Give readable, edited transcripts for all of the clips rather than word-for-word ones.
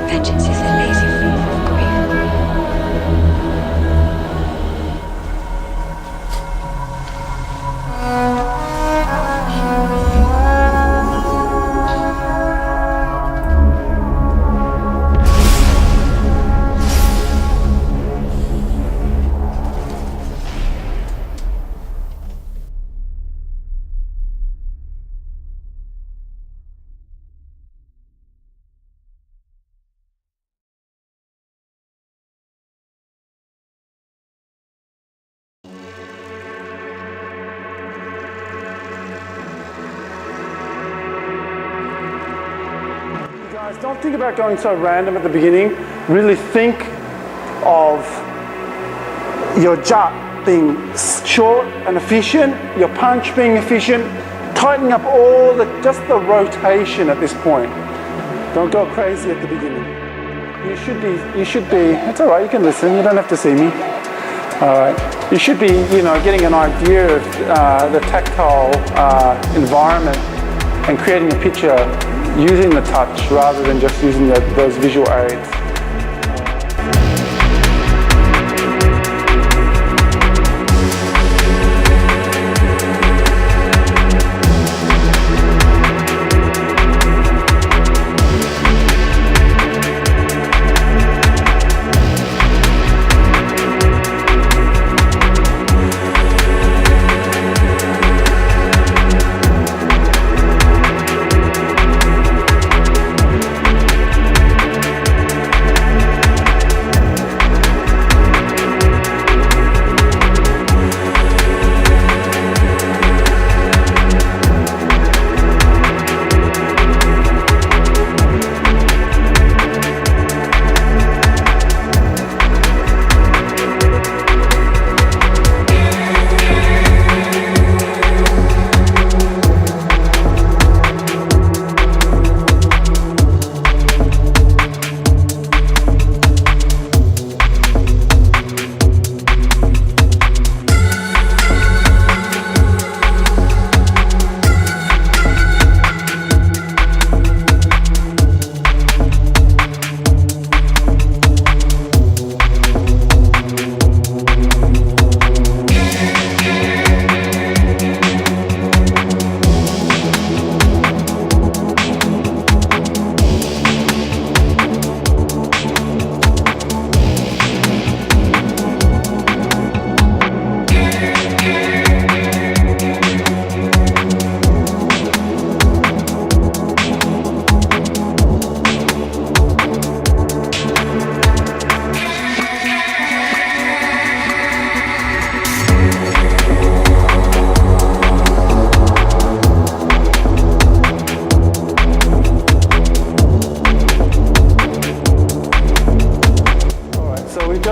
Vengeance is a lazy form of grief. Don't think about going so random at the beginning. Really think of your jut being short and efficient, your punch being efficient, tightening up just the rotation at this point. Don't go crazy at the beginning. You should be, it's all right, you can listen, you don't have to see me. All right, you should be, getting an idea of the tactile environment and creating a picture using the touch rather than just using those visual aids.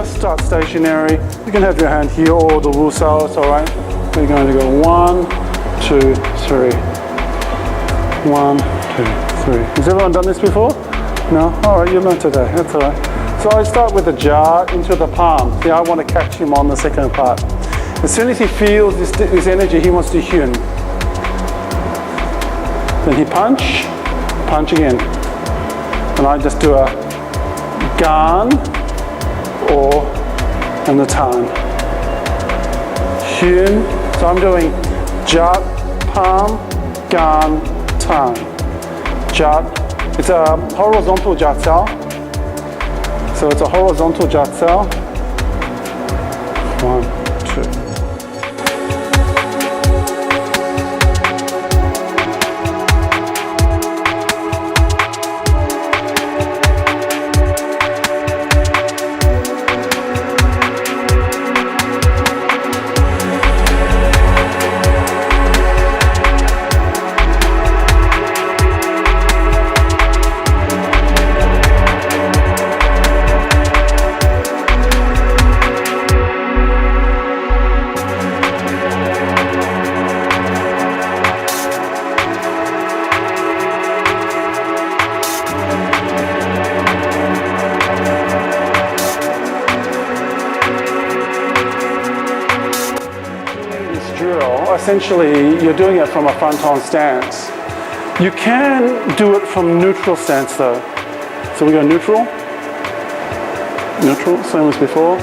Start stationary. You can have your hand here or the Wu Sao, it's all right. We're going to go 1, 2, 3. 1, 2, 3. Has everyone done this before? No? All right, you learned today, that's all right. So I start with the jar into the palm. See, I want to catch him on the second part. As soon as he feels this energy, he wants to Chun. Then he punch again. And I just do a gan, and the tan. Chun. So I'm doing jut, palm, gan, tan. Jut. It's a horizontal jut cell. So it's a horizontal jut cell. 1, 2. Essentially, you're doing it from a front-on stance. You can do it from neutral stance though. So we go neutral, neutral, same as before.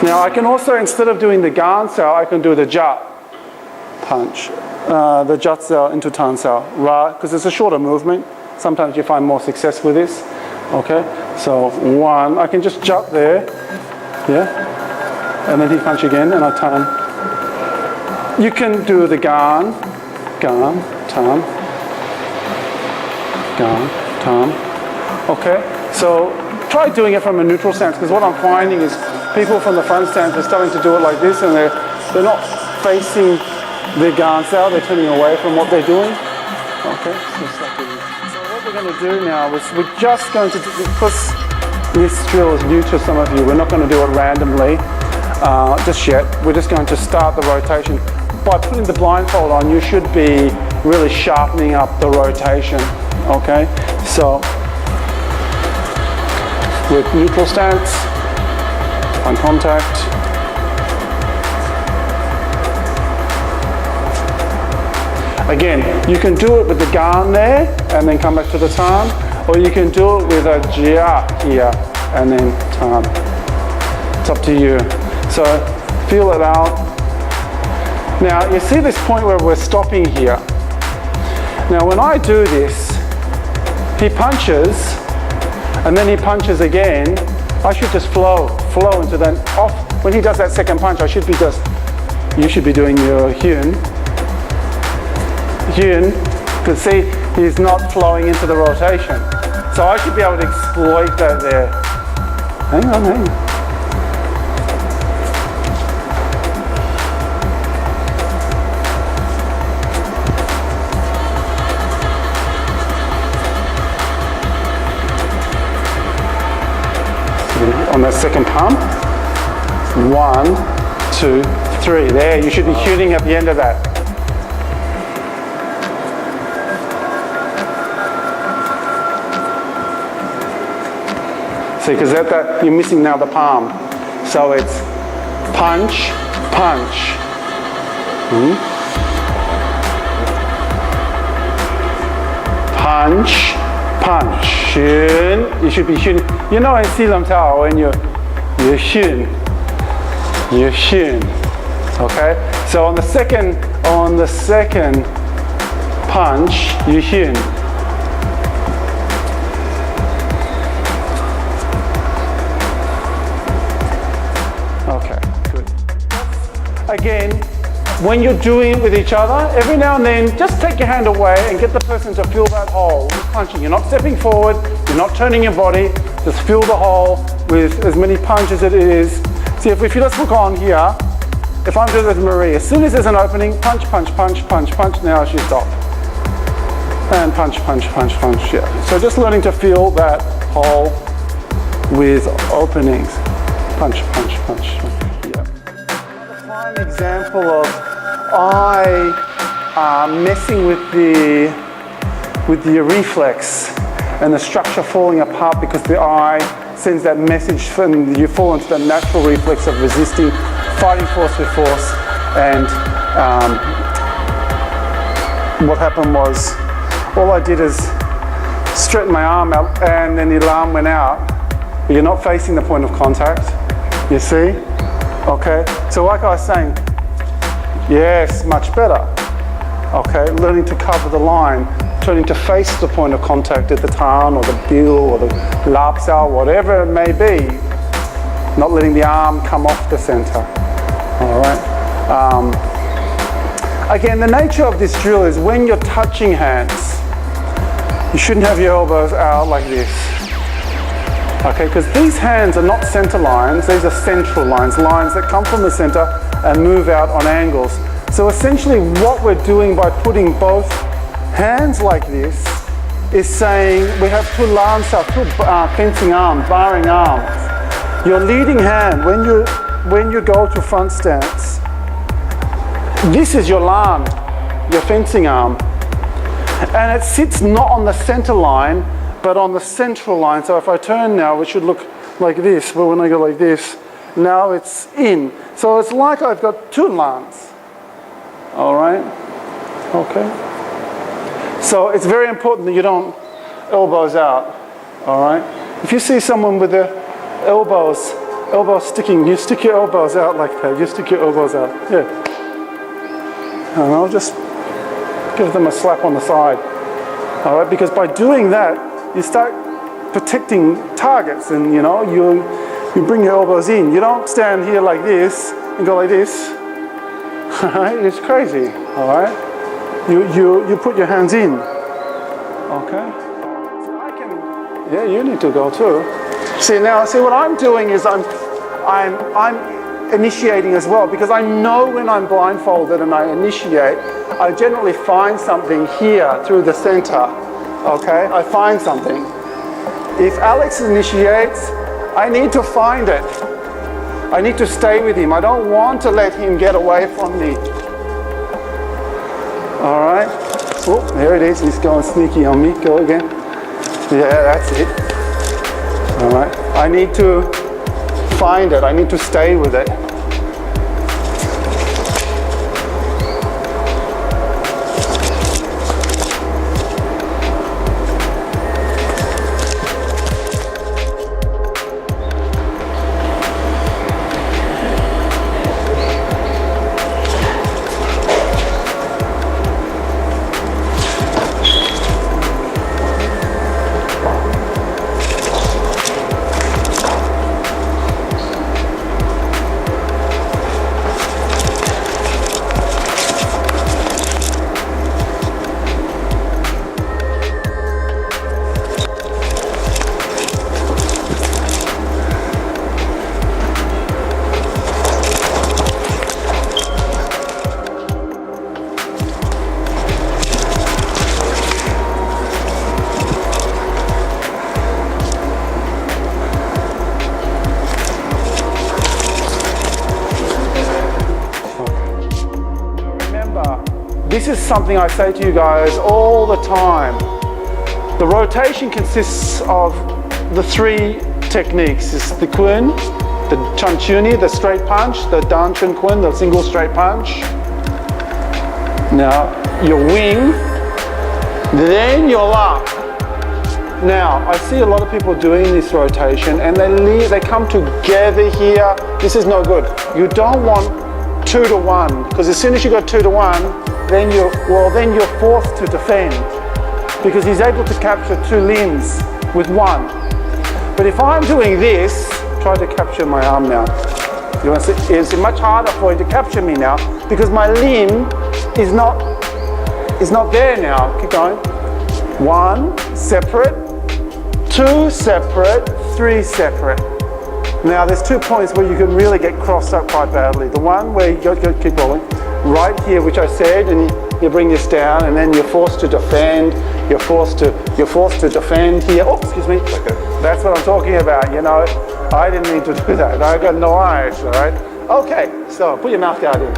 Now I can also, instead of doing the gan sao, I can do the jut punch, the jut sao into tan sao, because it's a shorter movement. Sometimes you find more success with this. Okay, so one, I can just jut there, yeah, and then he punch again, and I tan. You can do the gan, tan, gan, tan. Okay, so try doing it from a neutral stance, because what I'm finding is people from the front stance are starting to do it like this, and they're not facing the gan sao, they're turning away from what they're doing. Okay, so what we're going to do now is we're just going to do, because this drill is new to some of you, we're not going to do it randomly just yet. We're just going to start the rotation. By putting the blindfold on, you should be really sharpening up the rotation. Okay, so with neutral stance, on contact. Again, you can do it with the gan there and then come back to the tan, or you can do it with a jia here and then tan. It's up to you. So feel it out. Now you see this point where we're stopping here. Now when I do this, he punches and then he punches again. I should just flow into that off. When he does that second punch, you should be doing your hyun, because see, he's not flowing into the rotation. So I should be able to exploit that there. Hang on. On that second pump, 1, 2, 3. There, you should be shooting at the end of that. See, because you're missing now the palm. So it's punch, punch. Punch, punch. Shun. You should be shooting. You know in Silam Tao when you shun. You shun. Okay? So on the second punch, you shun. Okay, good. Again, when you're doing it with each other, every now and then, just take your hand away and get the person to feel that hole with punching. You're not stepping forward, you're not turning your body, just feel the hole with as many punches as it is. See, if you just look on here, if I'm doing it with Marie, as soon as there's an opening, punch, punch, punch, punch, punch, now she stop. And punch, punch, punch, punch, yeah. So just learning to feel that hole with openings. Punch, punch, punch, yeah. Another fine example of messing with the reflex and the structure falling apart because the eye sends that message and you fall into the natural reflex of resisting, fighting force with force. And what happened was, all I did is straighten my arm out and then the alarm went out, but you're not facing the point of contact, you see? Okay, so like I was saying, yes, much better. Okay, learning to cover the line, turning to face the point of contact at the tan or the bill or the lap sao, whatever it may be, not letting the arm come off the center. All right. Again, the nature of this drill is when you're touching hands, you shouldn't have your elbows out like this. Okay, because these hands are not center lines, these are central lines, lines that come from the center and move out on angles. So essentially what we're doing by putting both hands like this is saying we have two lansa, two fencing arms, barring arms. Your leading hand, when you go to front stance, this is your lan, your fencing arm. And it sits not on the center line, but on the central line. So if I turn now, it should look like this, but when I go like this, now it's in. So it's like I've got two lans. All right, okay. So it's very important that you don't elbows out, all right? If you see someone with their elbows sticking, you stick your elbows out like that. You stick your elbows out, yeah. And I'll just give them a slap on the side, all right? Because by doing that, you start protecting targets, and you know, you bring your elbows in. You don't stand here like this and go like this. All right, it's crazy. All right, you put your hands in. Okay. So I can. Yeah, you need to go too. See what I'm doing is I'm initiating as well, because I know when I'm blindfolded and I initiate, I generally find something here through the center. Okay, I find something. If Alex initiates, I need to find it. I need to stay with him. I don't want to let him get away from me. All right. Oh, there it is. He's going sneaky on me. Go again. Yeah, that's it. All right. I need to find it. I need to stay with it. This is something I say to you guys all the time. The rotation consists of the three techniques. It's the Chun, the Chun, the straight punch, the Dan Chun Chun, the single straight punch. Now, your wing, then your lap. Now, I see a lot of people doing this rotation and they come together here. This is no good. You don't want 2 to 1, because as soon as you go 2 to 1, then you're forced to defend, because he's able to capture 2 limbs with 1. But if I'm doing this, try to capture my arm now. You want to see? It's much harder for him to capture me now, because my limb is not there now. Keep going. 1 separate, 2 separate, 3 separate. Now there's 2 points where you can really get crossed up quite badly. The one where you go keep rolling. Right here, which I said, and you bring this down, and then you're forced to defend. You're forced to defend here. Oh, excuse me. Okay. That's what I'm talking about. You know, I didn't mean to do that. I got no eyes. All right. Okay. So put your mouth guard in.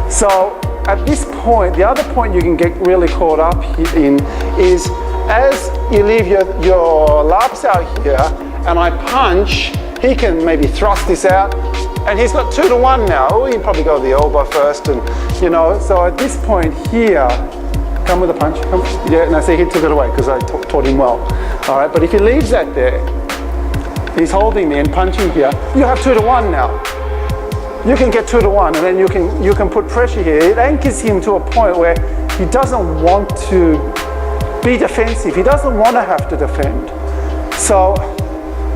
So at this point, the other point you can get really caught up in is as you leave your laps out here, and I punch, he can maybe thrust this out. And he's got 2 to 1 now. Oh, he'd probably go the elbow first, and you know. So at this point here, come with a punch. Come. Yeah, no, see, he took it away because I taught him well. All right, but if he leaves that there, he's holding me and punching here. You have 2 to 1 now. You can get 2 to 1, and then you can put pressure here. It anchors him to a point where he doesn't want to be defensive. He doesn't want to have to defend. So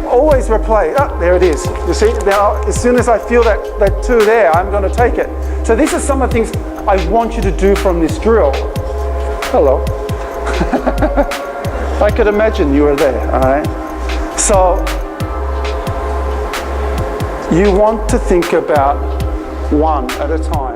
always replay. Oh, there it is. You see, now as soon as I feel that 2 there, I'm going to take it. So this is some of the things I want you to do from this drill. Hello. I could imagine you were there, all right? So you want to think about 1 at a time.